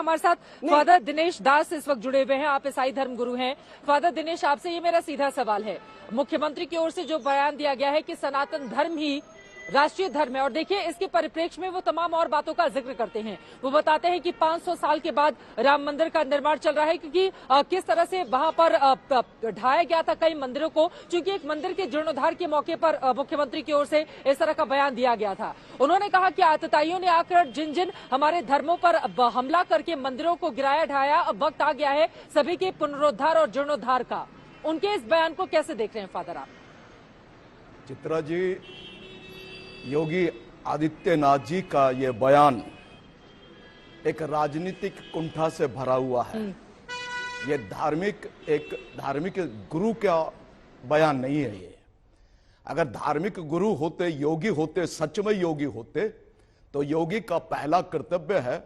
हमारे साथ फादर दिनेश दास इस वक्त जुड़े हुए हैं। आप ईसाई धर्म गुरु हैं। फादर दिनेश, आपसे ये मेरा सीधा सवाल है, मुख्यमंत्री की ओर से जो बयान दिया गया है कि सनातन धर्म ही राष्ट्रीय धर्म है, और देखिए इसके परिप्रेक्ष्य में वो तमाम और बातों का जिक्र करते हैं। वो बताते हैं कि 500 साल के बाद राम मंदिर का निर्माण चल रहा है, क्योंकि किस तरह से वहां पर ढाया गया था कई मंदिरों को, क्योंकि एक मंदिर के जीर्णोद्धार के मौके पर मुख्यमंत्री की ओर से इस तरह का बयान दिया गया था। उन्होंने कहा कि आतताइयों ने आकर जिन जिन हमारे धर्मों पर हमला करके मंदिरों को गिराया ढाया, अब वक्त आ गया है सभी के पुनरुद्धार और जीर्णोद्धार का। उनके इस बयान को कैसे देख रहे हैं फादर आप? चित्रा जी, योगी आदित्यनाथ जी का ये बयान एक राजनीतिक कुंठा से भरा हुआ है। ये एक धार्मिक गुरु का बयान नहीं है। ये अगर धार्मिक गुरु होते, योगी होते, सच में योगी होते, तो योगी का पहला कर्तव्य है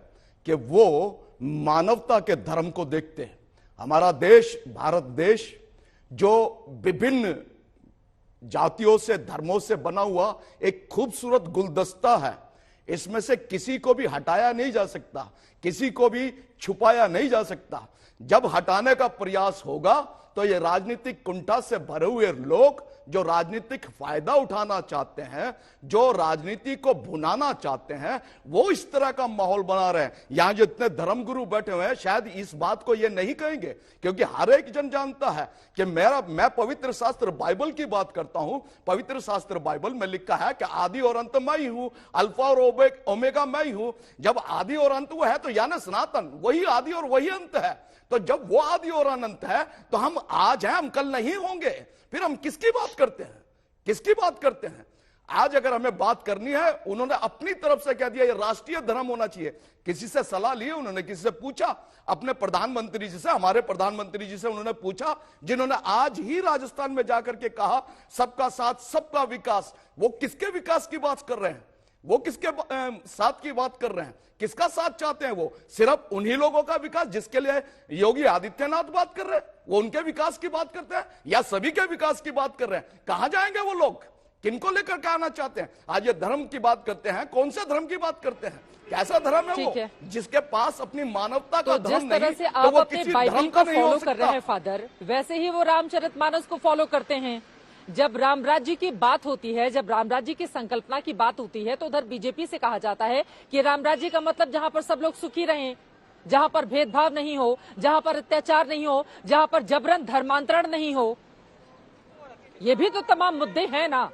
कि वो मानवता के धर्म को देखते हैं। हमारा देश, भारत देश, जो विभिन्न जातियों से, धर्मों से बना हुआ एक खूबसूरत गुलदस्ता है, इसमें से किसी को भी हटाया नहीं जा सकता, किसी को भी छुपाया नहीं जा सकता। जब हटाने का प्रयास होगा तो ये राजनीतिक कुंठा से भरे हुए लोग जो राजनीतिक फायदा उठाना चाहते हैं, जो राजनीति को भुनाना चाहते हैं, वो इस तरह का माहौल बना रहे हैं। यहां जो इतने धर्मगुरु बैठे हुए हैं शायद इस बात को ये नहीं कहेंगे, क्योंकि हर एक जन जानता है कि मैं पवित्र शास्त्र बाइबल की बात करता हूं। पवित्र शास्त्र बाइबल में लिखा है कि आदि और अंत मैं ही हूं, अल्फा और ओमेगा मैं ही हूं। जब आदि और अंत वो है तो यानी सनातन वही आदि और वही अंत है। तो जब वो आदि और अनंत है तो हम आज हैं, हम कल नहीं होंगे। फिर हम किसकी बात करते हैं? किसकी बात करते हैं? आज अगर हमें बात करनी है, उन्होंने अपनी तरफ से कह दिया ये राष्ट्रीय धर्म होना चाहिए। किसी से सलाह ली उन्होंने? किसी से पूछा? अपने प्रधानमंत्री जी से, हमारे प्रधानमंत्री जी से उन्होंने पूछा, जिन्होंने आज ही राजस्थान में जाकर के कहा सबका साथ सबका विकास। वो किसके विकास की बात कर रहे हैं? वो किसके साथ की बात कर रहे हैं? किसका साथ चाहते हैं? वो सिर्फ उन्हीं लोगों का विकास जिसके लिए योगी आदित्यनाथ बात कर रहे हैं, वो उनके विकास की बात करते हैं, या सभी के विकास की बात कर रहे हैं? कहां जाएंगे वो लोग? किनको लेकर के आना चाहते हैं? आज ये धर्म की बात करते हैं, कौन से धर्म की बात करते हैं? कैसा धर्म है वो जिसके पास अपनी मानवता का धर्म नहीं? जिस तरह से आप अपने बाइबल को फॉलो कर रहे हैं फादर, वैसे ही वो रामचरितमानस को फॉलो करते हैं। जब राम राज्य की बात होती है, जब राम राज्य की संकल्पना की बात होती है, तो उधर बीजेपी से कहा जाता है कि राम राज्य का मतलब जहां पर सब लोग सुखी रहें, जहां पर भेदभाव नहीं हो, जहां पर अत्याचार नहीं हो, जहां पर जबरन धर्मांतरण नहीं हो। ये भी तो तमाम मुद्दे हैं ना?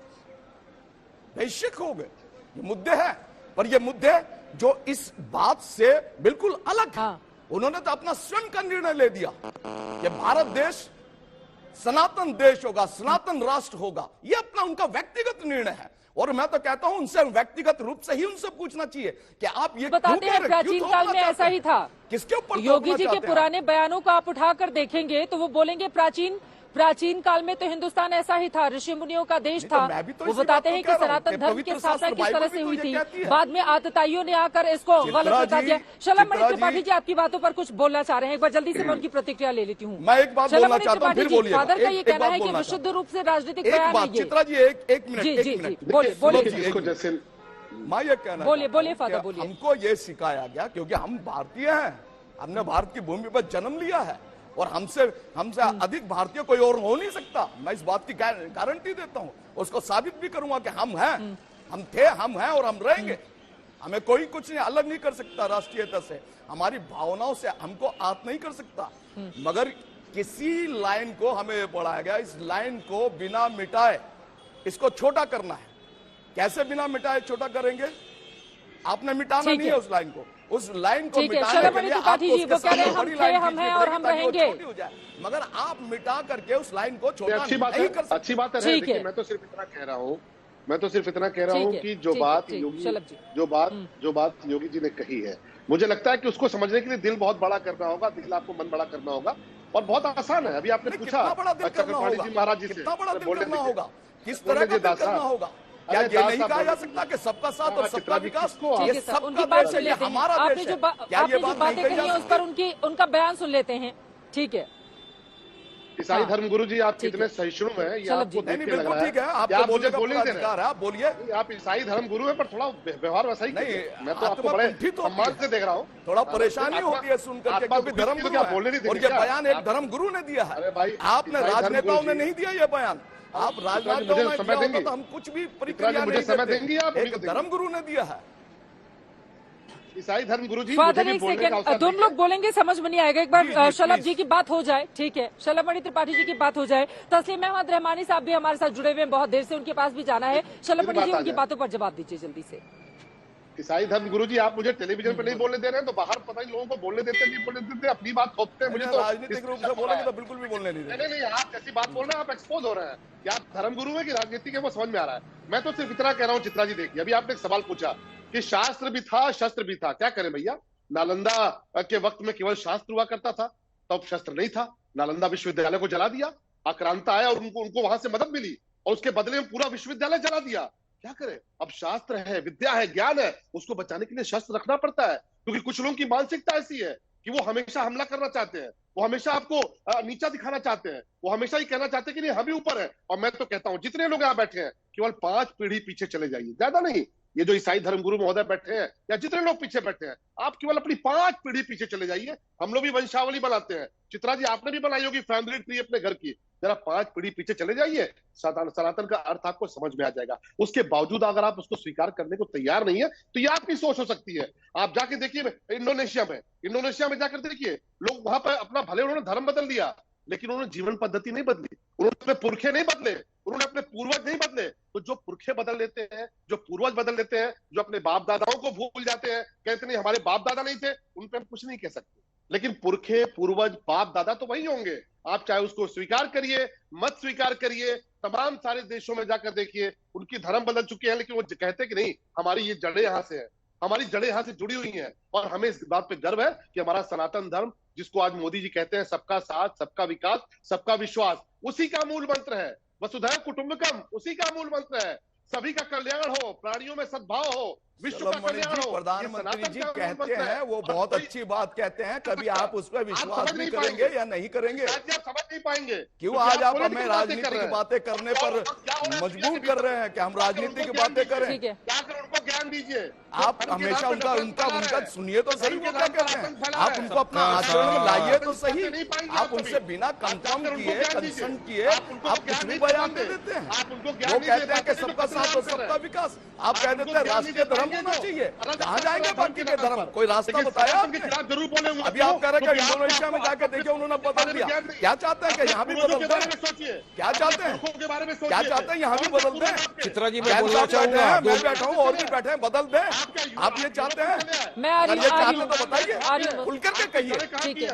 बेशक हो गए, ये मुद्दे हैं, पर ये मुद्दे जो इस बात से बिल्कुल अलग है। उन्होंने तो अपना स्वयं का निर्णय ले दिया कि भारत देश सनातन देश होगा, सनातन राष्ट्र होगा। ये अपना उनका व्यक्तिगत निर्णय है, और मैं तो कहता हूं उनसे व्यक्तिगत रूप से ही उनसे पूछना चाहिए कि आप ये बताते हैं प्राचीन काल में ऐसा ही था। किसके ऊपर? योगी जी के पुराने बयानों को आप उठाकर देखेंगे तो वो बोलेंगे प्राचीन काल में तो हिंदुस्तान ऐसा ही था, ऋषि मुनियों का देश था। वो बताते हैं कि सनातन धर्म की स्थापना किस तरह से हुई थी, बाद में आतताइयों ने आकर इसको गलत बता दिया। शलम मणि त्रिपाठी जी आपकी बातों पर कुछ बोलना चाह रहे हैं, एक बार जल्दी से मैं उनकी प्रतिक्रिया ले लेती हूँ। मैं एक बात बोलना चाहता हूँ, फिर बोलिए। फादर का ये कहना है कि विशुद्ध रूप से राजनीतिक बयान है ये। चित्रा जी एक मिनट बोलिए। मैं ये कहना, बोलिए फादर बोलिए। हमको ये सिखाया गया, क्योंकि हम भारतीय हैं, हमने भारत की भूमि पर जन्म लिया है, और हमसे अधिक भारतीय कोई और हो नहीं सकता। मैं इस बात की गारंटी देता हूं, उसको साबित भी करूंगा कि हम हैं, हम थे, हम हैं और हम रहेंगे। हमें कोई कुछ नहीं अलग नहीं कर सकता राष्ट्रीयता से, हमारी भावनाओं से हमको आत नहीं कर सकता। मगर किसी लाइन को हमें पढ़ाया गया, इस लाइन को बिना मिटाए इसको छोटा करना है। कैसे बिना मिटाए छोटा करेंगे? आपने मिटाना नहीं है उस लाइन को। उस लाइन को मिटाने के लिए हम हैं और हम रहेंगे, मगर आप मिटा करके उस लाइन को छोटा नहीं कर सकते। अच्छी बात है। देखिए, मैं तो सिर्फ इतना कह रहा हूँ कि जो बात योगी जी ने कही है, मुझे लगता है कि उसको समझने के लिए दिल बहुत बड़ा करना होगा, दिल आपको मन बड़ा करना होगा, और बहुत आसान है। अभी आपने पूछा चक्रपाणी जी महाराज जी से, कितना बड़ा दिल करना होगा, किस तरह का दिल करना होगा? क्या ये नहीं कहा जा सकता कि सबका साथ और सबका विकास? ये सबका देश है, ये हमारा देश है। क्या ये बात बातें कही है उस पर उनका बयान सुन लेते हैं? ठीक है। ईसाई धर्मगुरु जी आप ठीक कितने है। सहिष्णु हैं ये चलो आपको जी। देख नहीं के लग बिल्कुल रहा ठीक है, है। आपको आप बोलने मुझे का बोलने पूरा दे रहे अधिकार है, आप बोलिए। हैं। आप ईसाई धर्मगुरु हैं पर थोड़ा व्यवहार वैसा ही नहीं, कीजिए। मैं तो आपको आत्मा बड़े कुंठित होती सम्मान है। से देख रहा हूँ। थोड़ा परेशानी आत्मा- होती है सुनकर के, आत्मा क्योंकि कुंठित धर्म तो गुरु क्या बोलने नहीं है और देंगे ये क्या? बयान एक आप- धर्म गुरु ने दिया अरे है। भाई, आपने ईसाई राजनेताओं धर्मगुरु ने जी- नहीं दिया ये बयान। आप राजनेताओं मुझे ने समय दिया होता देंगे? तो हम कुछ भी प्रतिक्रिया मुझे नहीं समय देते। देंगे आप? एक धर्म गुरु ने दिया है। ईसाई धर्मगुरु जी मुझे फादर भी एक बोलने का सेकंड, अवसर दोनों लोग दीजिए। बोलेंगे, समझ में नहीं आएगा। एक जी, बार जी, शलभ प्लीज। जी की बात हो जाए, ठीक है, शलभ मणि त्रिपाठी जी की बात हो जाए। तस्लीम अहमद रहमानी साहब भी हमारे साथ जुड़े हुए हैं, बहुत देर से उनके पास भी जाना है। शलभ मणि जी, बात आ उनकी जाए। बातों पर जवाब दीजिए जल्दी से। ईसाई धर्मगुरु जी आप मुझे टेलीविजन पे नहीं बोलने दे रहे हैं तो बाहर पता नहीं लोगों को बोलने देते नहीं बोलने देते, अपनी बात थोपते हैं। मुझे तो राजनीतिक रूप से बोलेंगे तो बिल्कुल भी बोलने नहीं नहीं देंगे। नहीं नहीं, आप कैसी बात बोल रहे हैं? आप एक्सपोज हो रहे हैं कि आप धर्मगुरु हैं कि राजनीतिक है, वो समझ में आ रहा है। मैं तो सिर्फ इतना कह रहा हूँ चित्रा जी, देखिए अभी आपने एक सवाल पूछा कि शास्त्र भी था शस्त्र भी था, क्या करें भैया? नालंदा के वक्त में केवल शास्त्र हुआ करता था, तब शस्त्र नहीं था। नालंदा विश्वविद्यालय को जला दिया, आक्रांता आया और उनको वहां से मदद मिली और उसके बदले में पूरा विश्वविद्यालय जला दिया। क्या करें? अब शास्त्र है, विद्या है, ज्ञान है, उसको बचाने के लिए शस्त्र रखना पड़ता है, क्योंकि कुछ लोगों की मानसिकता ऐसी है कि वो हमेशा हमला करना चाहते हैं, वो हमेशा आपको नीचा दिखाना चाहते हैं, वो हमेशा ही कहना चाहते हैं कि नहीं हम ही ऊपर है। और मैं तो कहता हूं जितने लोग यहाँ बैठे हैं केवल 5 पीढ़ी पीछे चले जाइए, ज्यादा नहीं। ये जो ईसाई धर्मगुरु महोदय बैठे हैं या जितने लोग पीछे बैठे हैं, आप केवल अपनी 5 पीढ़ी पीछे चले जाइए। हम लोग भी वंशावली बनाते हैं, चित्रा जी आपने भी बनाई होगी फैमिली ट्री अपने घर की। जरा 5 पीढ़ी पीछे चले जाइए, सनातन का अर्थ आपको समझ में आ जाएगा। उसके बावजूद अगर आप उसको स्वीकार करने को तैयार नहीं है तो ये आपकी सोच हो सकती है। आप जाके देखिए इंडोनेशिया में जाकर देखिए, लोग वहां पर अपना भले उन्होंने धर्म बदल दिया लेकिन उन्होंने जीवन पद्धति नहीं बदली, उन्होंने अपने पुरखे नहीं बदले, उन्होंने अपने पूर्वज नहीं बदले। तो जो पुरखे बदल लेते हैं, जो पूर्वज बदल लेते हैं, जो अपने बाप दादाओं को भूल जाते हैं, कहते नहीं हमारे बाप दादा नहीं थे, उन पर हम कुछ नहीं कह सकते। लेकिन पुरखे पूर्वज बाप दादा तो वही होंगे। आप चाहे उसको स्वीकार करिए मत स्वीकार करिए, तमाम सारे देशों में जाकर देखिए उनकी धर्म बदल चुके हैं, लेकिन वो कहते कि नहीं हमारी ये जड़ें यहाँ से है, हमारी जड़ें यहाँ से जुड़ी हुई हैं। और हमें इस बात पे गर्व है कि हमारा सनातन धर्म, जिसको आज मोदी जी कहते हैं सबका साथ, सबका विकास, सबका विश्वास, उसी का मूल मंत्र है। वसुधैव कुटुंबकम उसी का मूल मंत्र है। सभी का कल्याण हो, प्राणियों में सद्भाव हो, विश्व का कल्याण हो। प्रधानमंत्री जी कहते हैं, वो बहुत अच्छी बात कहते हैं, कभी आप उस पर विश्वास भी करेंगे या नहीं करेंगे? आप समझ नहीं पाएंगे। क्यों आज आप हमें राजनीति की बातें करने पर मजबूर कर रहे हैं कि हम राजनीति की बातें करें? ठीक है, क्या कर उनको ज्ञान दीजिए। आप हमेशा उनका सुनिए तो सही, वो क्या कहते हैं। आप उनको अपना आचरण में लाइए तो सही। आप उनसे बिना कंफर्म किए, कंसर्न किए आप कुछ भी बयान दे देते हैं। वो कहते हैं कि सबका साथ और सबका विकास, आप कह देते हैं राष्ट्रीय धर्म होना चाहिए। कहाँ जाएंगे बाकी के धर्म? कोई रास्ता बताया आपने? जरूर बोलेंगे। अभी आप कह रहे हैं कि इंडोनेशिया में जाकर देखिए उन्होंने बदल दिया। क्या चाहते हैं कि यहाँ भी बदल दें? सोचिए क्या चाहते हैं? के बारे में क्या चाहते हैं यहाँ भी बदल दें? चित्रा जी, मैं मैं बोलना चाहूंगा, मैं बैठा हूँ और भी बैठे हैं, बदल दें। आप ये चाहते हैं? मैं आ रही अगर ये हूँ, चाहते हैं तो बताइए, आ रही हूँ। खुल करके कहिए। ठीक है।